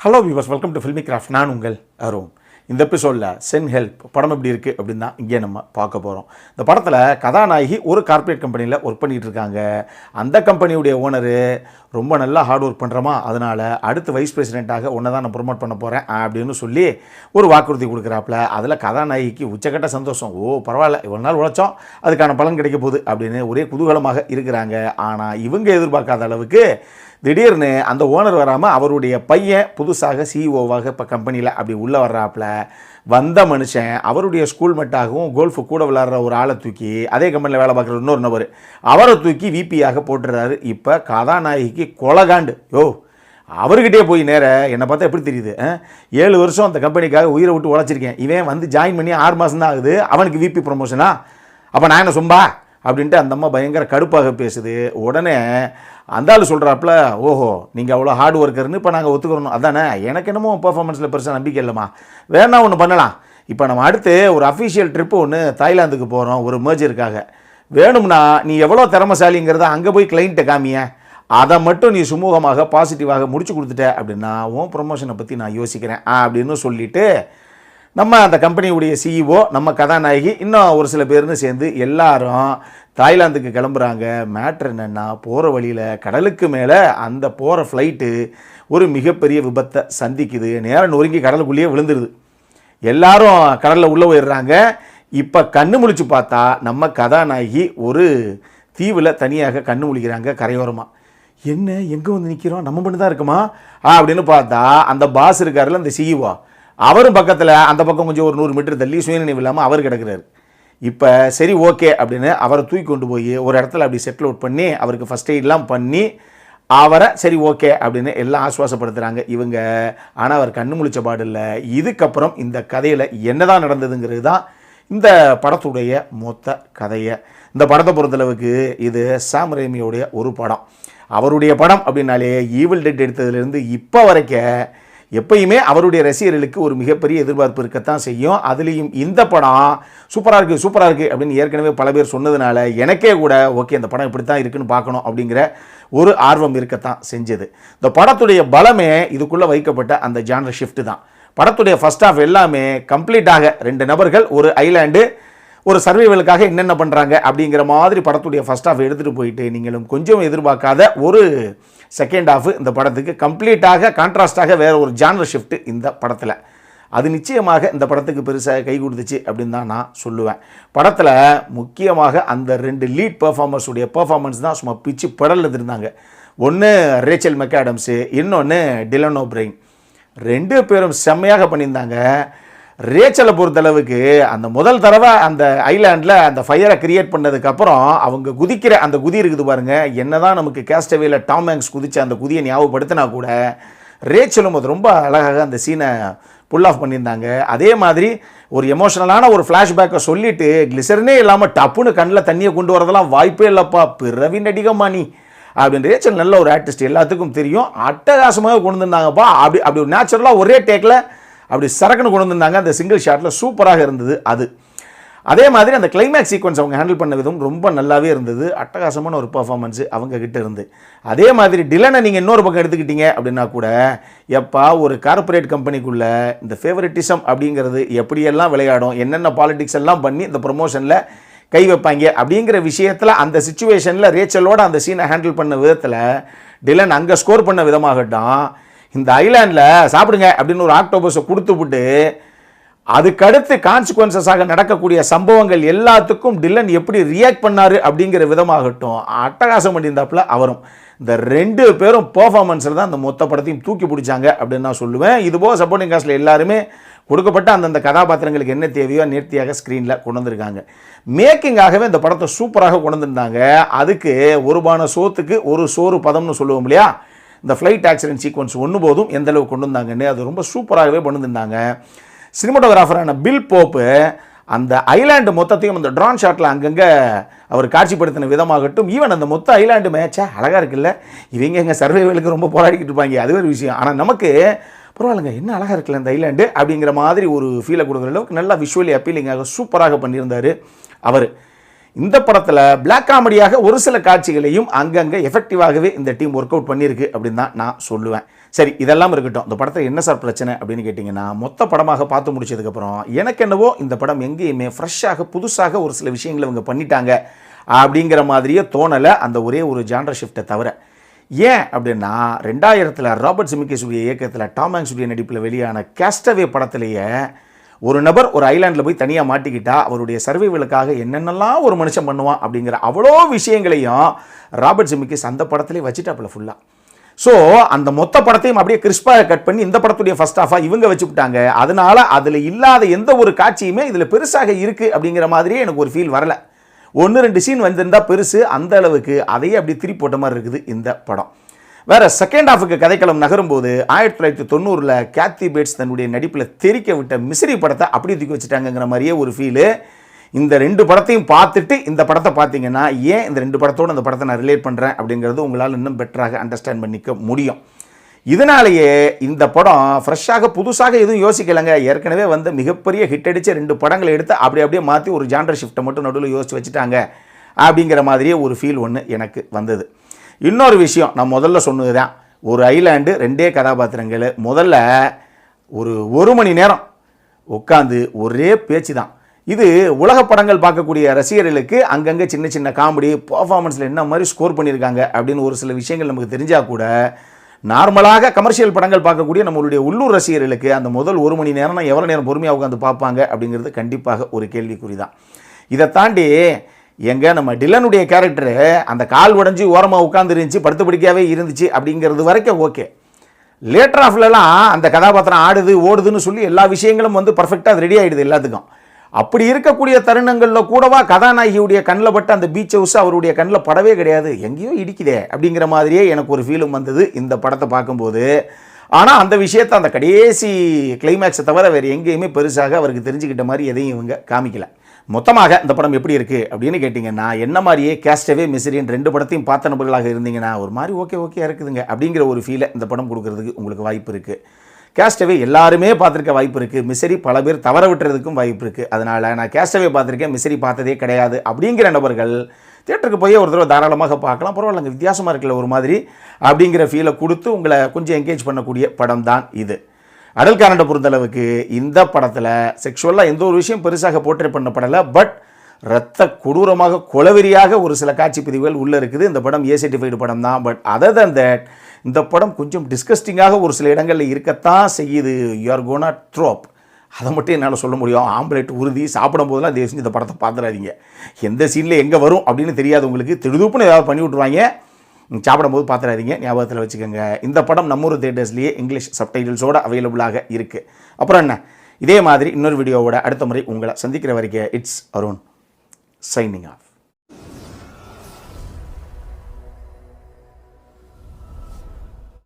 Hello viewers, welcome to filmi craft. நான் உங்கள் அருண். இந்த எபிசோடில் சென் ஹெல்ப் படம் எப்படி இருக்குது அப்படின்னு தான் இங்கே நம்ம பார்க்க போகிறோம். இந்த படத்தில் கதாநாயகி ஒரு கார்ப்பரேட் கம்பெனியில் ஒர்க் பண்ணிகிட்டு இருக்காங்க. அந்த கம்பெனியுடைய ஓனரு ரொம்ப நல்லா ஹார்ட் ஒர்க் பண்ணுறோமா, அதனால் அடுத்து வைஸ் பிரசிடெண்ட்டாக ஒன்றை தான் நான் ப்ரொமோட் பண்ண போகிறேன் அப்படின்னு சொல்லி ஒரு வாக்குறுதி கொடுக்குறாப்புல. அதில் கதாநாயகிக்கு உச்சக்கட்ட சந்தோஷம். பரவாயில்ல, இவ்வளோ நாள் உழைச்சோம், அதுக்கான பலன் கிடைக்க போகுது அப்படின்னு ஒரே குதூகலமாக இருக்கிறாங்க. ஆனால் இவங்க எதிர்பார்க்காத அளவுக்கு திடீர்னு அந்த ஓனர் வராமல் அவருடைய பையன் புதுசாக சிஇஓவாக இப்போ கம்பெனியில் அப்படி உள்ளே வர்றாப்புல. வந்த மனுஷன் அவருடைய ஸ்கூல் மெட்டாகவும் கோல்ஃபு கூட விளாட்ற ஒரு ஆளை தூக்கி, அதே கம்பெனியில் வேலை பார்க்குற இன்னொரு நபர் அவரை தூக்கி விபியாக போட்டுறாரு. இப்போ கதாநாயகிக்கு கொலகாண்டு. அவர்கிட்டே போய் நேர என்னை பார்த்தா எப்படி தெரியுது, 7 வருஷம் அந்த கம்பெனிக்காக உயிரை விட்டு உழைச்சிருக்கேன், இவன் வந்து ஜாயின் பண்ணி 6 மாதம் தான் ஆகுது, அவனுக்கு விபி ப்ரொமோஷனா, அப்போ நான் என்ன சொம்பா அப்படின்ட்டு அந்த அம்மா பயங்கர கடுப்பாக பேசுது. உடனே அந்த ஆள் சொல்கிறாப்புல, நீங்கள் அவ்வளோ ஹார்ட் ஒர்க்கர்னு இப்போ நாங்கள் ஒத்துக்கிறோம், அதானே, எனக்கு என்னமோ பர்ஃபார்மன்ஸில் பெருசாக நம்பிக்கை இல்லைம்மா, வேணா ஒன்று பண்ணலாம், இப்போ நம்ம அடுத்து ஒரு அஃபிஷியல் ட்ரிப்பு ஒன்று தாய்லாந்துக்கு போகிறோம் ஒரு மேர்ஜருக்காக, வேணும்னா நீ எவ்வளோ திறமசாலிங்கிறத அங்கே போய் கிளைண்ட்டை காமிய, அதை மட்டும் நீ சுமூகமாக பாசிட்டிவாக முடிச்சு கொடுத்துட்ட அப்படின்னா உன் ப்ரொமோஷனை பற்றி நான் யோசிக்கிறேன் அப்படின்னு சொல்லிவிட்டு நம்ம அந்த கம்பெனியுடைய சிஇஓ, நம்ம கதாநாயகி, இன்னும் ஒரு சில பேர்னு சேர்ந்து எல்லாரும் தாய்லாந்துக்கு கிளம்புறாங்க. மேட்ரு என்னென்னா, போகிற வழியில் கடலுக்கு மேலே அந்த போகிற ஃப்ளைட்டு ஒரு மிகப்பெரிய விபத்தை சந்திக்குது. நேரம் நொறுங்கி கடலுக்குள்ளேயே விழுந்துருது. எல்லாரும் கடலில் உள்ளே போயிடுறாங்க. இப்போ கண்ணு முழிச்சு பார்த்தா நம்ம கதாநாயகி ஒரு தீவில் தனியாக கண்ணு முழிக்கிறாங்க கரையோரமாக. என்ன, எங்கே வந்து நிற்கிறோம், நம்ம மட்டும் தான் இருக்குமா அப்படின்னு பார்த்தா அந்த பாஸ் இருக்காருல்ல, அந்த சிஇஓ, அவரும் பக்கத்தில் அந்த பக்கம் கொஞ்சம் ஒரு 100 மீட்டர் தள்ளி சுயநினைவு இல்லாமல் அவர் கிடக்கிறார். இப்போ சரி ஓகே அப்படின்னு அவரை தூக்கி கொண்டு போய் ஒரு இடத்துல அப்படி செட்டில் அவுட் பண்ணி அவருக்கு ஃபஸ்ட் எய்ட்லாம் பண்ணி அவரை சரி ஓகே அப்படின்னு எல்லாம் ஆஸ்வாசப்படுத்துகிறாங்க இவங்க. ஆனால் அவர் கண்ணு முழிச்ச பாடு இல்லை. இதுக்கப்புறம் இந்த கதையில் என்னதான் நடந்ததுங்கிறது தான் இந்த படத்துடைய மொத்த கதையை. இந்த படத்தை பொறுத்தளவுக்கு இது சாம் ரேமியோடைய ஒரு படம். அவருடைய படம் அப்படின்னாலே ஈவில் டெட் எடுத்ததுலேருந்து இப்போ வரைக்கும் எப்பயுமே அவருடைய ரசிகர்களுக்கு ஒரு மிகப்பெரிய எதிர்பார்ப்பு இருக்கத்தான் செய்யும். அதுலேயும் இந்த படம் சூப்பராக இருக்குது அப்படின்னு ஏற்கனவே பல பேர் சொன்னதுனால எனக்கே கூட ஓகே இந்த படம் இப்படி தான் இருக்குன்னு பார்க்கணும் அப்படிங்கிற ஒரு ஆர்வம் இருக்கத்தான் செஞ்சது. இந்த படத்துடைய பலமே இதுக்குள்ளே வைக்கப்பட்ட அந்த ஜானர் ஷிஃப்ட் தான். படத்துடைய ஃபர்ஸ்ட் ஆஃப் எல்லாமே கம்ப்ளீட்டாக 2 நபர்கள் ஒரு ஐலாண்டு ஒரு சர்வைவலுக்காக என்னென்ன பண்ணுறாங்க அப்படிங்கிற மாதிரி படத்துடைய ஃபர்ஸ்ட் ஆஃப் எடுத்துகிட்டு போயிட்டு நீங்களும் கொஞ்சம் எதிர்பார்க்காத ஒரு செகண்ட் ஆஃப் இந்த படத்துக்கு கம்ப்ளீட்டாக கான்ட்ராஸ்டாக வேறு ஒரு ஜானர் ஷிஃப்ட் இந்த படத்தில். அது நிச்சயமாக இந்த படத்துக்கு பெருசாக கை கொடுத்துச்சு அப்படின்னு தான் நான் சொல்லுவேன். படத்தில் முக்கியமாக அந்த 2 லீட் பெர்ஃபார்மர்ஸுடைய பெர்ஃபார்மன்ஸ் தான் சும்மா பிச்சு படலில் இருந்தாங்க. ஒன்று ரேச்சல் மெக்காடம்ஸு, இன்னொன்று டிலன் ஓப்ரைன். 2 பேரும் செம்மையாக பண்ணியிருந்தாங்க. ரேச்சலை பொறுத்தளவுக்கு அந்த முதல் தடவை அந்த ஐலாண்டில் அந்த ஃபயரை கிரியேட் பண்ணதுக்கப்புறம் அவங்க குதிக்கிற அந்த குதி இருக்குது பாருங்கள், என்ன தான் நமக்கு கேஸ்டவேல டாம் ஹேங்க்ஸ் குதிச்ச அந்த குதியை ஞாபகப்படுத்தினா கூட ரேச்சலும் அது ரொம்ப அழகாக அந்த சீனை புல் ஆஃப் பண்ணியிருந்தாங்க. அதே மாதிரி ஒரு எமோஷனலான ஒரு ஃப்ளாஷ்பேக்கை சொல்லிவிட்டு கிளிசரனே இல்லாமல் டப்புன்னு கண்ணில் தண்ணியை கொண்டு வரதெல்லாம் வாய்ப்பே இல்லைப்பா, பிறவி நடிகம்மா நீ அப்படின்னு. ரேச்சல் நல்ல ஒரு ஆர்டிஸ்ட், எல்லாத்துக்கும் தெரியும், அட்டகாசமாக கொண்டு வந்தாங்கப்பா. அப்படி ஒரு நேச்சுரலாக ஒரே டேக்கில் அப்படி சரக்குன்னு கொண்டு வந்திருந்தாங்க. அந்த சிங்கிள் ஷாட்டில் சூப்பராக இருந்தது அது. அதே மாதிரி அந்த கிளைமேக்ஸ் சீக்வன்ஸ் அவங்க ஹேண்டில் பண்ண விதம் ரொம்ப நல்லாவே இருந்தது. அட்டகாசமான ஒரு பர்ஃபார்மன்ஸு அவங்க கிட்ட இருந்து. அதே மாதிரி டிலனை நீங்கள் இன்னொரு பக்கம் எடுத்துக்கிட்டீங்க அப்படின்னா கூட, எப்பா ஒரு கார்ப்பரேட் கம்பெனிக்குள்ளே இந்த ஃபேவரட்டிசம் அப்படிங்கிறது எப்படியெல்லாம் விளையாடும், என்னென்ன பாலிடிக்ஸ் எல்லாம் பண்ணி இந்த ப்ரொமோஷனில் கை வைப்பாங்க அப்படிங்கிற விஷயத்தில் அந்த சிச்சுவேஷனில் ரேச்சலோட அந்த சீனை ஹேண்டில் பண்ண விதத்தில் டிலன் அங்கே ஸ்கோர் பண்ண விதமாகட்டும், இந்த ஐலாண்டில் சாப்பிடுங்க அப்படின்னு ஒரு ஆக்டோபஸை கொடுத்துவிட்டு அதுக்கடுத்து கான்சிக்வன்சஸாக நடக்கக்கூடிய சம்பவங்கள் எல்லாத்துக்கும் டிலன் எப்படி ரியாக்ட் பண்ணார் அப்படிங்கிற விதமாகட்டும் அட்டகாசம் பண்ணியிருந்தாப்புல அவரும். இந்த 2 பேரும் பெர்ஃபார்மன்ஸில் தான் அந்த மொத்த படத்தையும் தூக்கி பிடிச்சாங்க அப்படின்னு நான் சொல்லுவேன். இதுபோக சப்போர்ட்டிங் காஸ்ட்டில் எல்லாருமே கொடுக்கப்பட்ட அந்தந்த கதாபாத்திரங்களுக்கு என்ன தேவையோ நேர்த்தியாக ஸ்க்ரீனில் கொண்டு வந்திருக்காங்க. மேக்கிங்காகவே இந்த படத்தை சூப்பராக கொண்டு வந்திருந்தாங்க. அதுக்கு ஒரு பான சோத்துக்கு ஒரு சோறு பதம்னு சொல்லுவோம் இல்லையா, இந்த ஃப்ளைட் ஆக்சிடென்ட் சீக்வன்ஸ் ஒன்று போதும் எந்த அளவுக்கு கொண்டு வந்தாங்கன்னு அது ரொம்ப சூப்பராகவே பண்ணியிருந்தாங்க. சினிமாட்டோகிராஃபரான பில் போப்பு அந்த ஐலாண்டு மொத்தத்தையும் அந்த ட்ரான் ஷாட்டில் அங்கங்கே அவர் காட்சிப்படுத்தின விதமாகட்டும், ஈவன் அந்த மொத்த ஐலாண்டு மேட்சா அழகாக இருக்குல்ல, இவங்க எங்கள் சர்வைவலுக்கு ரொம்ப போராடிக்கிட்டு இருப்பாங்க, அது ஒரு விஷயம். ஆனால் நமக்கு பரவாயில்லைங்க, என்ன அழகாக இருக்குல்ல இந்த ஐலாண்டு அப்படிங்கிற மாதிரி ஒரு ஃபீலை கொடுக்குற அளவுக்கு நல்லா விஷுவலி அப்பீலிங்காக சூப்பராக பண்ணியிருந்தார் அவர். இந்த படத்தில் பிளாக் காமெடியாக ஒரு சில காட்சிகளையும் அங்கங்கே எஃபெக்டிவாகவே இந்த டீம் ஒர்க் அவுட் பண்ணியிருக்கு அப்படின்னு தான் நான் சொல்லுவேன். சரி, இதெல்லாம் இருக்கட்டும். இந்த படத்தில் என்ன சார் பிரச்சனை அப்படின்னு கேட்டிங்கன்னா, மொத்த படமாக பார்த்து முடிச்சதுக்கப்புறம் எனக்கு என்னவோ இந்த படம் எங்கேயுமே ஃப்ரெஷ்ஷாக புதுசாக ஒரு சில விஷயங்களை இவங்க பண்ணிட்டாங்க அப்படிங்கிற மாதிரியே தோணலை, அந்த ஒரே ஒரு ஜான்ரா ஷிஃப்ட்டை தவிர. ஏன் அப்படின்னா 2000 ராபர்ட் ஜெமிக்கிஸுடைய இயக்கத்தில் டாம் ஹாங்க்ஸுடைய நடிப்பில் வெளியான கேஸ்டவே படத்திலேயே ஒரு நபர் ஒரு ஐலாண்டில் போய் தனியாக மாட்டிக்கிட்டா அவருடைய சர்வைவலுக்காக என்னென்னலாம் ஒரு மனுஷன் பண்ணுவான் அப்படிங்கிற அவ்வளோ விஷயங்களையும் ராபர்ட் ஜெமிக்கிஸ் அந்த படத்திலே வச்சுட்டாப்புல ஃபுல்லாக. ஸோ அந்த மொத்த படத்தையும் அப்படியே கிறிஸ்பாக கட் பண்ணி இந்த படத்துடைய ஃபர்ஸ்ட் ஹாஃபாக இவங்க வச்சுக்கிட்டாங்க. அதனால அதில் இல்லாத எந்த ஒரு காட்சியுமே இதில் பெருசாக இருக்குது அப்படிங்கிற மாதிரியே எனக்கு ஒரு ஃபீல் வரலை. 1-2 சீன் வந்திருந்தால் பெருசு, அந்த அளவுக்கு அதையே அப்படி திருப்பி போட்ட மாதிரி இருக்குது இந்த படம். வேற செகண்ட் ஹாஃபுக்கு கதைக்களம் நகரும்போது 1990 கேத்தி பேட்ஸ் தன்னுடைய நடிப்பில் தெரிக்க விட்ட மிஸ்ரி படத்தை அப்படியே தூக்கி வச்சுட்டாங்கிற மாதிரியே ஒரு ஃபீலு. இந்த 2 படத்தையும் பார்த்துட்டு இந்த படத்தை பார்த்தீங்கன்னா ஏன் இந்த 2 படத்தோடு அந்த படத்தை நான் ரிலேட் பண்ணுறேன் அப்படிங்கிறது உங்களால் இன்னும் பெட்டராக அண்டர்ஸ்டாண்ட் பண்ணிக்க முடியும். இதனாலேயே இந்த படம் ஃப்ரெஷ்ஷாக புதுசாக எதுவும் யோசிக்கலைங்க. ஏற்கனவே வந்து மிகப்பெரிய ஹிட் அடித்த 2 படங்களை எடுத்து அப்படியே மாற்றி ஒரு ஜான்ரா ஷிஃப்ட்டை மட்டும் நடுவில் யோசித்து வச்சுட்டாங்க அப்படிங்கிற மாதிரியே ஒரு ஃபீல் ஒன்று எனக்கு வந்தது. இன்னொரு விஷயம், நான் முதல்ல சொன்னது தான், ஒரு ஐலாண்டு 2 கதாபாத்திரங்கள், முதல்ல ஒரு மணி நேரம் உட்காந்து ஒரே பேச்சு தான். இது உலக படங்கள் பார்க்கக்கூடிய ரசிகர்களுக்கு அங்கங்கே சின்ன சின்ன காமெடி பர்ஃபார்மன்ஸில் என்ன மாதிரி ஸ்கோர் பண்ணியிருக்காங்க அப்படின்னு ஒரு சில விஷயங்கள் நமக்கு தெரிஞ்சால் கூட, நார்மலாக கமர்ஷியல் படங்கள் பார்க்கக்கூடிய நம்மளுடைய உள்ளூர் ரசிகர்களுக்கு அந்த முதல் 1 மணி நேரம் எவ்வளோ நேரம் பொறுமையாக உட்காந்து பார்ப்பாங்க அப்படிங்கிறது கண்டிப்பாக ஒரு கேள்விக்குறி தான். இதை தாண்டி நம்ம டிலனுடைய கேரக்டரு அந்த கால் உடஞ்சி ஓரமாக உட்காந்துருந்துச்சு, படுத்து படிக்காவே இருந்துச்சு அப்படிங்கிறது வரைக்கும் ஓகே. லேட்டர் ஆஃப்லலாம் அந்த கதாபாத்திரம் ஆடுது ஓடுதுன்னு சொல்லி எல்லா விஷயங்களும் வந்து பர்ஃபெக்டாக அது ரெடி ஆகிடுது எல்லாத்துக்கும். அப்படி இருக்கக்கூடிய தருணங்களில் கூடவா கதாநாயகியுடைய கண்ணில் பட்ட அந்த பீச் ஹவுஸ் அவருடைய கண்ணில் படவே கிடையாது, எங்கேயோ இடிக்குதே அப்படிங்கிற மாதிரியே எனக்கு ஒரு ஃபீலும் வந்தது இந்த படத்தை பார்க்கும்போது. ஆனால் அந்த விஷயத்தை அந்த கடைசி கிளைமேக்ஸை தவிர வேறு எங்கேயுமே பெருசாக அவருக்கு தெரிஞ்சுக்கிட்ட மாதிரி எதையும் இவங்க காமிக்கல. மொத்தமாக இந்த படம் எப்படி இருக்குது அப்படின்னு கேட்டிங்கன்னா, என்ன மாதிரியே கேஸ்டவே மிஸ்ரின் 2 படத்தையும் பார்த்த நபர்களாக இருந்தீங்கன்னா ஒரு மாதிரி ஓகே இருக்குதுங்க அப்படிங்கிற ஒரு ஃபீலை இந்த படம் கொடுக்கறதுக்கு உங்களுக்கு வாய்ப்பு இருக்குது. கேஸ்டவே எல்லாருமே பார்த்துருக்க வாய்ப்பு இருக்குது, மிஸ்ரி பல பேர் தவற விட்டுறதுக்கும் வாய்ப்பு இருக்குது. அதனால் நான் கேஸ்டவே பார்த்துருக்கேன், மிஸ்ரி பார்த்ததே கிடையாது அப்படிங்கிற நபர்கள் தியேட்டருக்கு போய் ஒரு தடவை தாராளமாக பார்க்கலாம். பரவாயில்லைங்க, வித்தியாசமாக இருக்கல ஒரு மாதிரி அப்படிங்கிற ஃபீலை கொடுத்து உங்களை கொஞ்சம் என்கேஜ் பண்ணக்கூடிய படம் தான் இது. அடல்காரண்டை பொறுத்தளவுக்கு இந்த படத்தில் செக்ஷுவலாக எந்த ஒரு விஷயம் பெருசாக போர்ட்ரே பண்ணப்படலை. பட் ரத்த கொடூரமாக கொலவெறியாக ஒரு சில காட்சி பிரிவுகள் உள்ளே இருக்குது. இந்த படம் A-certified படம் தான். பட் அதர் தன் தட் இந்த படம் கொஞ்சம் டிஸ்கஸ்டிங்காக ஒரு சில இடங்களில் இருக்கத்தான் செய்யுது. யூ ஆர் கோனா த்ரோப், அதை மட்டும் என்னால் சொல்ல முடியும். ஆம்லேட் உறுதி சாப்பிடும் போதெல்லாம் தயவு செஞ்சு இந்த படத்தை பார்த்துடாதீங்க. எந்த சீனில் எங்கே வரும் அப்படின்னு தெரியாது உங்களுக்கு, திடுதுப்புன்னு ஏதாவது பண்ணி விட்ருவாங்க, சாப்பிடும்போது பார்த்துடாதீங்க, ஞாபகத்தில் வச்சுக்கோங்க. இந்த படம் நம்மூர் தியேட்டர்ஸ்லேயே இங்கிலீஷ் சப்டைட்டில்ஸோடு அவைலபிளாக இருக்குது. அப்புறம் என்ன, இதே மாதிரி இன்னொரு வீடியோவோட அடுத்த முறை உங்களை சந்திக்கிற வரைக்கும் இட்ஸ் அருண் சைனிங் ஆஃப்.